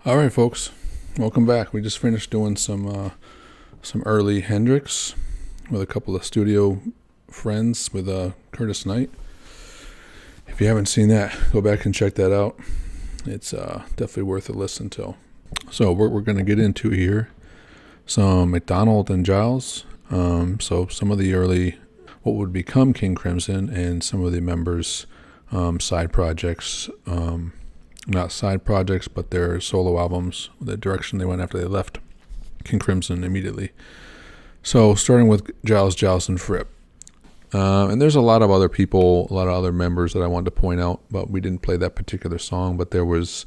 All right, folks, welcome back. We just finished doing some early Hendrix with a couple of studio friends with Curtis Knight. If you haven't seen that, go back and check that out. It's definitely worth a listen to. So we're going to get into here some McDonald and Giles. So some of the early, what would become King Crimson, and some of the members' side projects. Not side projects, but their solo albums, the direction they went after they left King Crimson immediately. So starting with Giles, and Fripp. And there's a lot of other people, a lot of other members that I wanted to point out, but we didn't play that particular song. But there was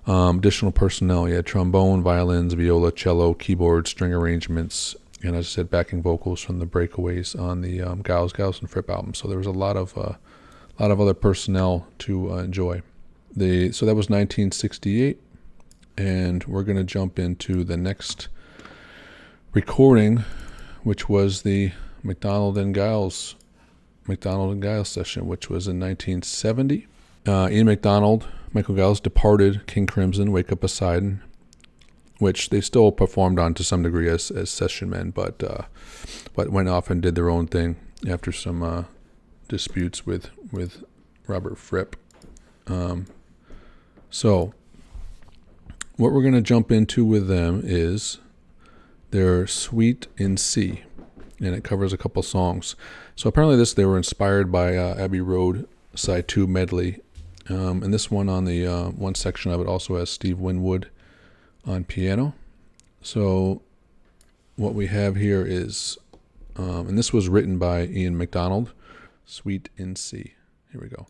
additional personnel. You had trombone, violins, viola, cello, keyboard, string arrangements, and as I said, backing vocals from the Breakaways on the Giles, and Fripp album. So there was a lot of other personnel to enjoy. So that was 1968, and we're going to jump into the next recording, which was the McDonald and Giles session, which was in 1970. Ian McDonald, Michael Giles departed King Crimson, Wake Up Poseidon, which they still performed on to some degree as session men, but went off and did their own thing after some disputes with Robert Fripp. So what we're going to jump into with them is their Suite in C, and it covers a couple songs. So apparently they were inspired by Abbey Road Side 2 medley, and this one on the one section of it also has Steve Winwood on piano. So what we have here is, and this was written by Ian McDonald, Suite in C. Here we go.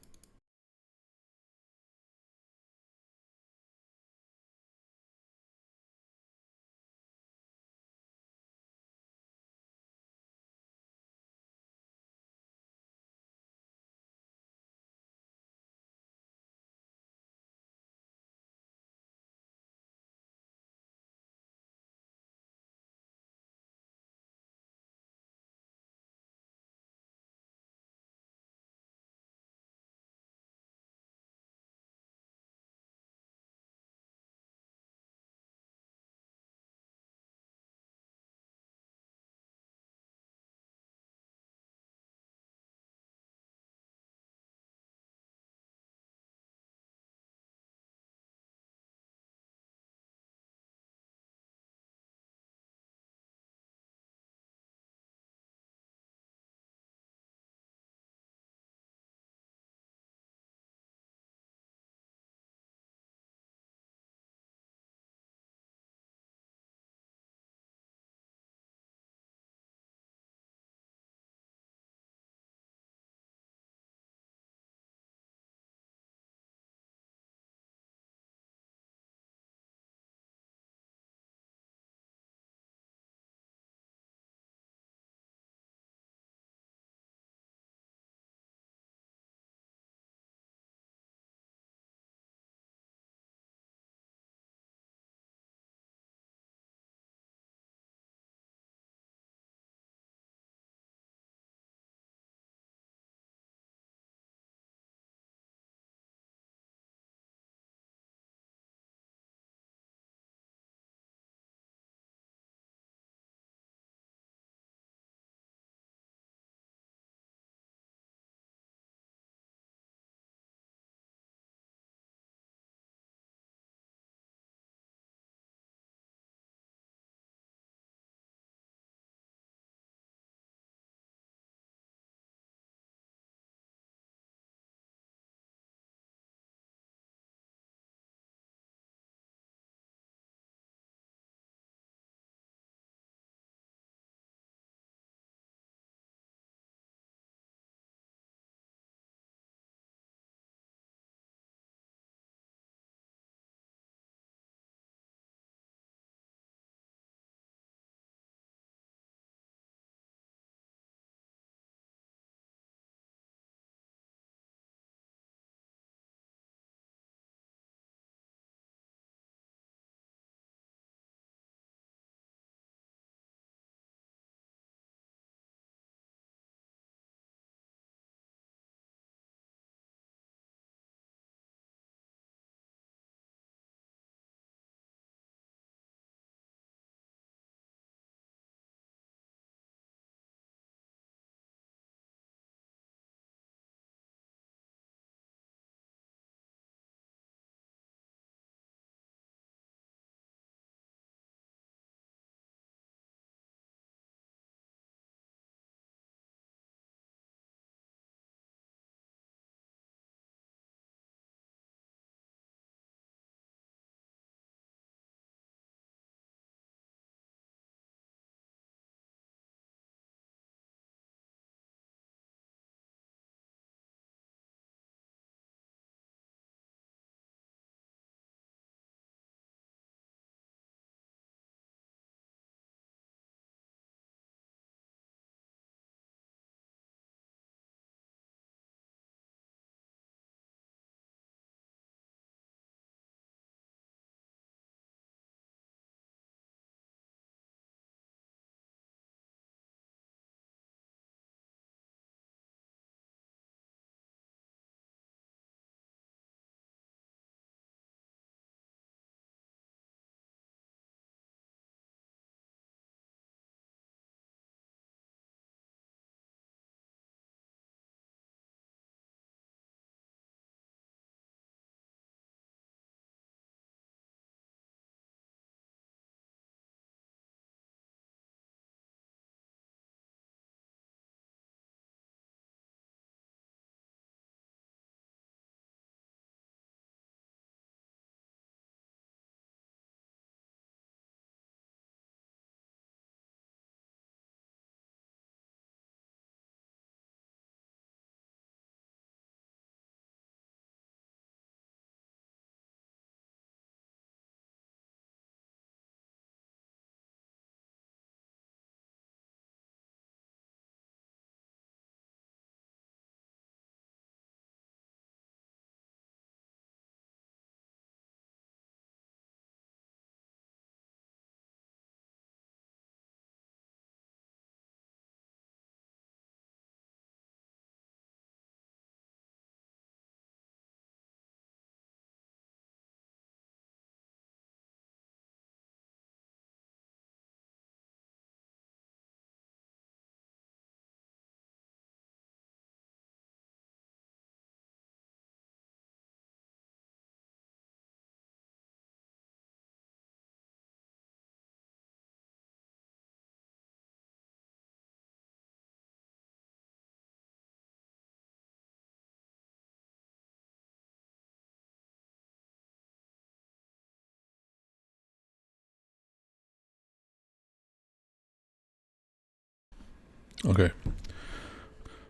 Okay.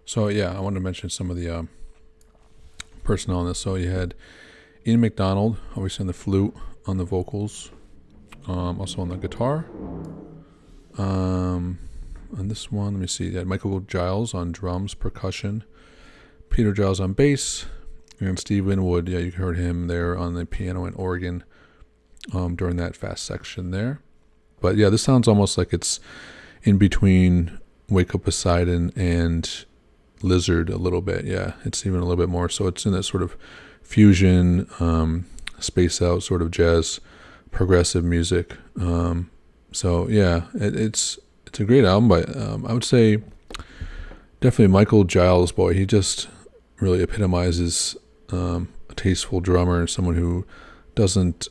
So yeah, I wanted to mention some of the personnel in this. So you had Ian McDonald, obviously on the flute, on the vocals, also on the guitar. On this one, let me see. You had Michael Giles on drums, percussion, Peter Giles on bass, and Steve Winwood. Yeah, you heard him there on the piano and organ during that fast section there. But yeah, this sounds almost like it's in between Wake Up Poseidon and Lizard a little bit. Yeah, it's even a little bit more. So it's in that sort of fusion, space out sort of jazz, progressive music. So yeah, it's a great album. But I would say definitely Michael Giles, boy, he just really epitomizes a tasteful drummer and someone who doesn't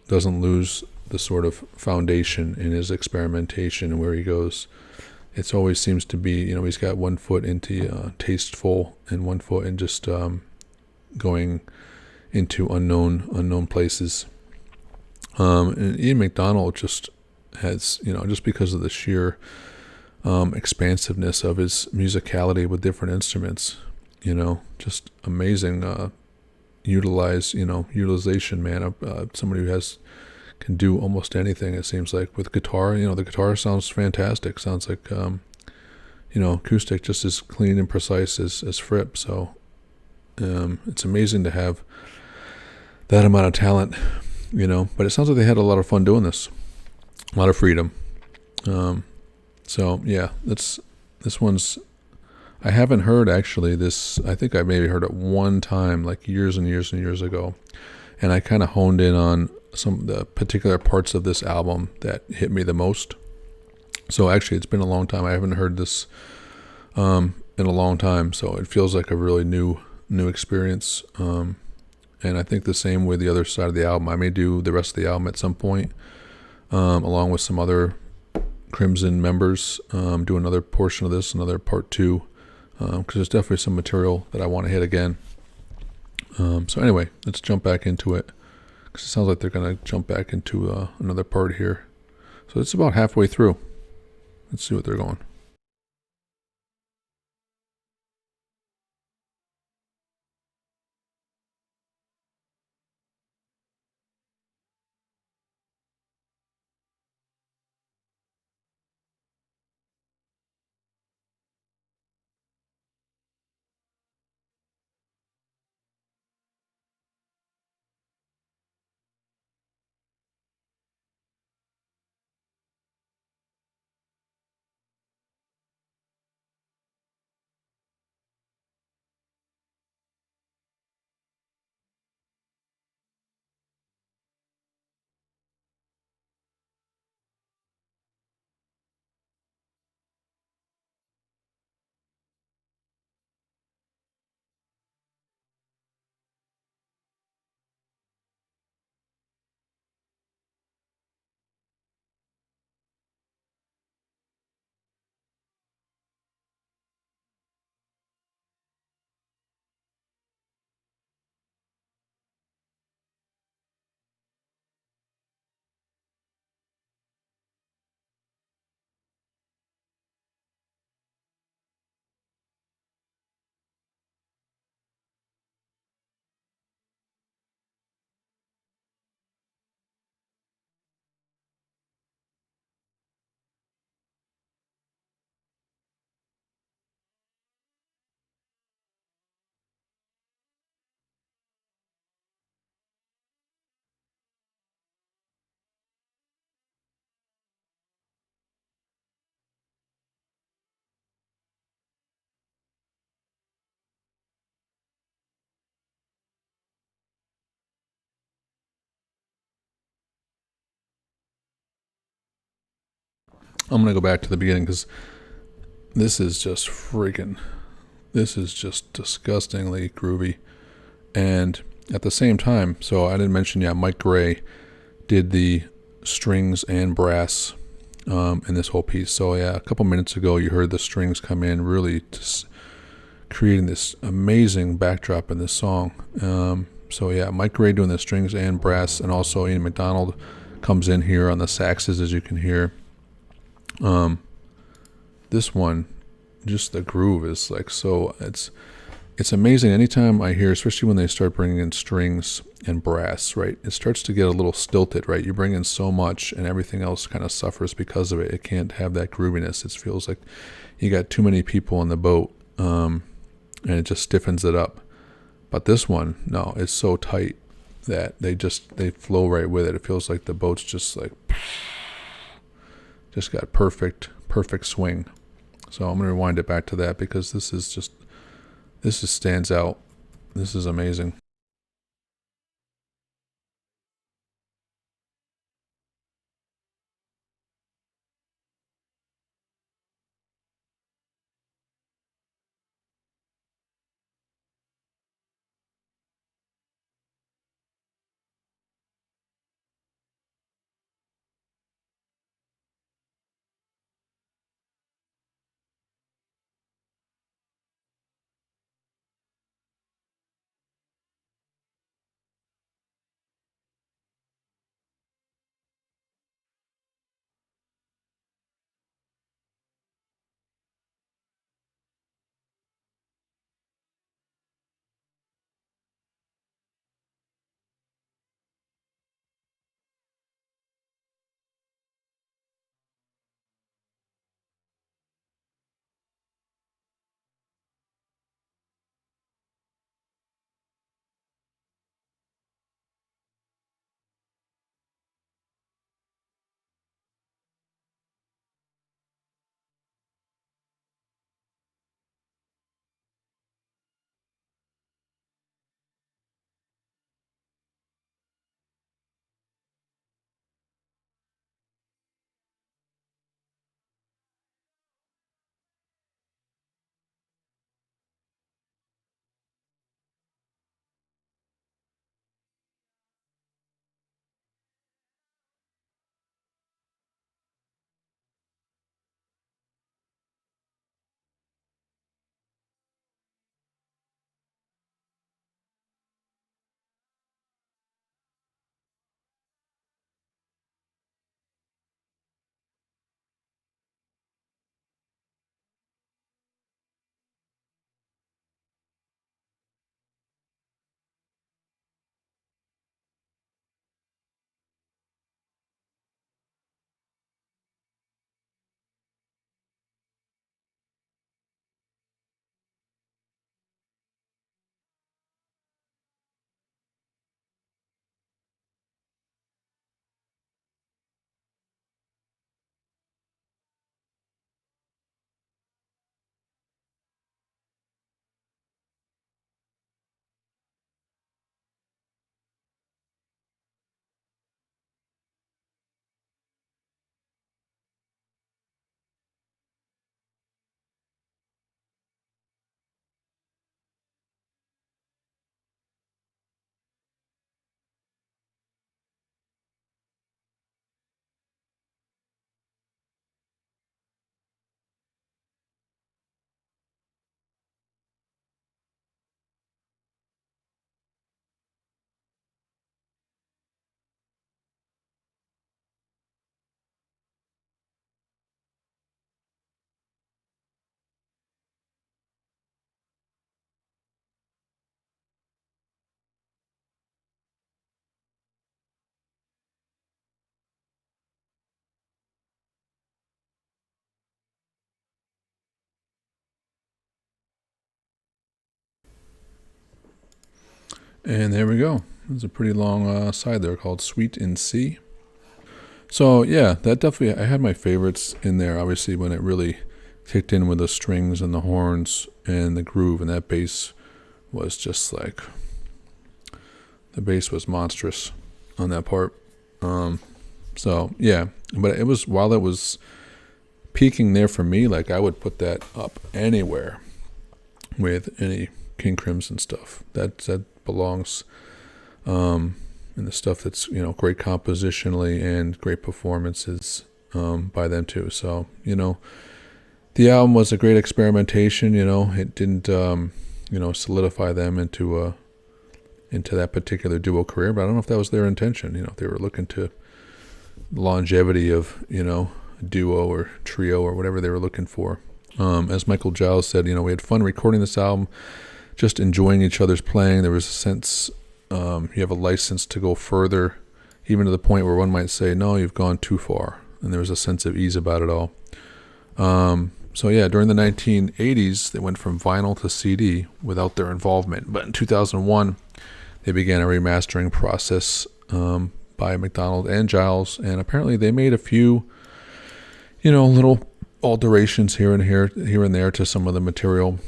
lose the sort of foundation in his experimentation and where he goes. It always seems to be, he's got one foot into tasteful and one foot in just going into unknown places. And Ian McDonald just has, just because of the sheer expansiveness of his musicality with different instruments, just amazing utilization, man. Somebody who can do almost anything, it seems like, with guitar. The guitar sounds fantastic. Sounds like, acoustic, just as clean and precise as Fripp. So it's amazing to have that amount of talent, but it sounds like they had a lot of fun doing this, a lot of freedom. So yeah, this one's, I haven't heard actually this. I think I maybe heard it one time, like years and years and years ago, and I kind of honed in on some of the particular parts of this album that hit me the most. So actually, it's been a long time. I haven't heard this in a long time, so it feels like a really new experience. And I think the same with the other side of the album. I may do the rest of the album at some point, along with some other Crimson members, do another portion of this, another part 2, because there's definitely some material that I want to hit again. So anyway, let's jump back into it, because it sounds like they're going to jump back into another part here. So it's about halfway through. Let's see what they're going. I'm going to go back to the beginning, because this is just disgustingly groovy. And at the same time, so I didn't mention, Mike Gray did the strings and brass in this whole piece. So a couple minutes ago you heard the strings come in, really just creating this amazing backdrop in this song. Mike Gray doing the strings and brass, and also Ian McDonald comes in here on the saxes, as you can hear. this one, just the groove is like so. It's amazing. Anytime I hear, especially when they start bringing in strings and brass, right? It starts to get a little stilted, right? You bring in so much, and everything else kind of suffers because of it. It can't have that grooviness. It feels like you got too many people on the boat, and it just stiffens it up. But this one, no, it's so tight that they flow right with it. It feels like the boat's just like just got perfect swing. So I'm gonna rewind it back to that because this stands out. This is amazing. And there we go. There's a pretty long side there called Suite in C. So yeah, that definitely, I had my favorites in there. Obviously, when it really kicked in with the strings and the horns and the groove, and that bass was just like, the bass was monstrous on that part. So yeah, but it was, while it was peaking there for me, like I would put that up anywhere with any King Crimson stuff. That belongs in the stuff that's, great compositionally and great performances by them too. So, the album was a great experimentation. It didn't solidify them into that particular duo career, but I don't know if that was their intention. If they were looking to longevity of a duo or trio or whatever they were looking for. As Michael Giles said, we had fun recording this album, just enjoying each other's playing. There was a sense you have a license to go further, even to the point where one might say, no, you've gone too far. And there was a sense of ease about it all. So yeah, during the 1980s, they went from vinyl to CD without their involvement. But in 2001, they began a remastering process by McDonald and Giles. And apparently they made a few, little alterations here and there to some of the material,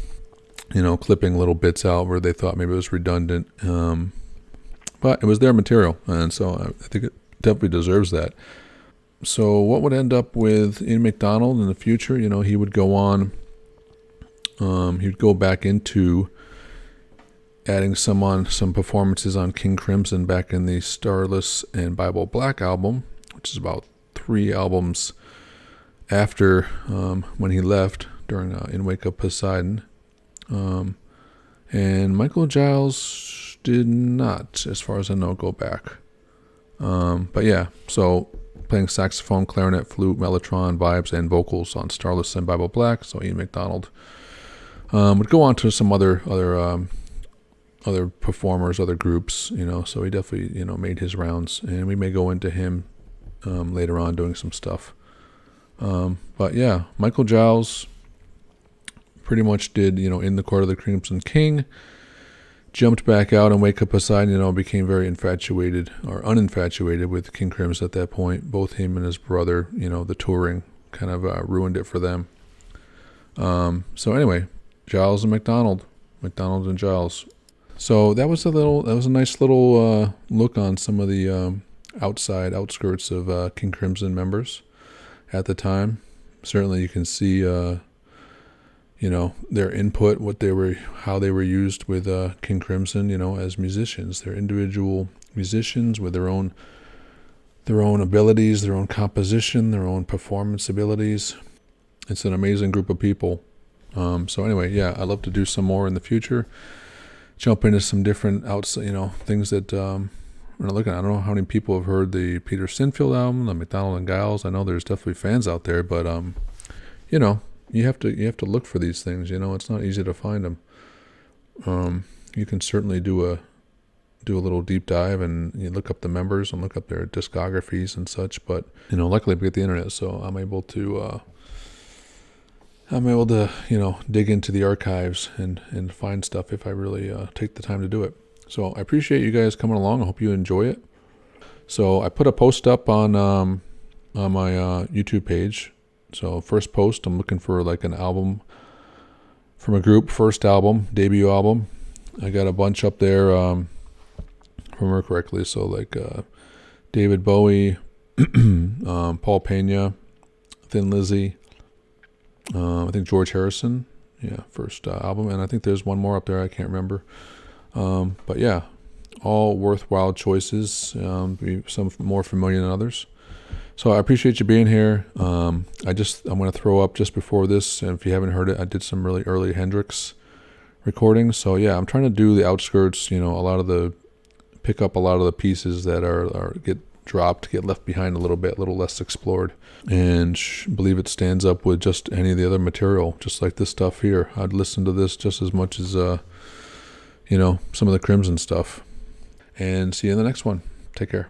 clipping little bits out where they thought maybe it was redundant. But it was their material, and so I think it definitely deserves that. So what would end up with Ian McDonald in the future? He would go on, he'd go back into adding some performances on King Crimson back in the Starless and Bible Black album, which is about 3 albums after when he left during In Wake of Poseidon. And Michael Giles did not, as far as I know, go back. But yeah, so playing saxophone, clarinet, flute, mellotron, vibes, and vocals on Starless and Bible Black. So Ian McDonald would go on to some other performers, other groups, so he definitely, made his rounds, and we may go into him later on doing some stuff. But yeah, Michael Giles pretty much did, In the Court of the Crimson King, jumped back out and Wake Up Poseidon, became very infatuated or uninfatuated with King Crimson at that point. Both him and his brother, the touring kind of ruined it for them. So anyway, Giles and McDonald and Giles. So that was a nice little look on some of the outskirts of King Crimson members at the time. Certainly you can see their input, how they were used with King Crimson, as musicians. They're individual musicians with their own abilities, their own composition, their own performance abilities. It's an amazing group of people. So anyway, yeah, I'd love to do some more in the future. Jump into some different things that we're looking at. I don't know how many people have heard the Peter Sinfield album, the McDonald and Giles. I know there's definitely fans out there, but you have to look for these things. It's not easy to find them. You can certainly do a little deep dive and you look up the members and look up their discographies and such. But luckily we get the internet, so I'm able to dig into the archives and find stuff if I really take the time to do it. So I appreciate you guys coming along. I hope you enjoy it. So I put a post up on my YouTube page. So first post, I'm looking for like an album from a group, first album, debut album. I got a bunch up there, if I remember correctly. So like David Bowie, Paul Pena, Thin Lizzy, I think George Harrison, first album. And I think there's one more up there, I can't remember. But yeah, all worthwhile choices, some more familiar than others. So I appreciate you being here. I'm going to throw up just before this, and if you haven't heard it, I did some really early Hendrix recordings. So yeah, I'm trying to do the outskirts, pick up a lot of the pieces that get dropped, get left behind a little bit, a little less explored, and believe it stands up with just any of the other material, just like this stuff here. I'd listen to this just as much as, some of the Crimson stuff. And see you in the next one. Take care.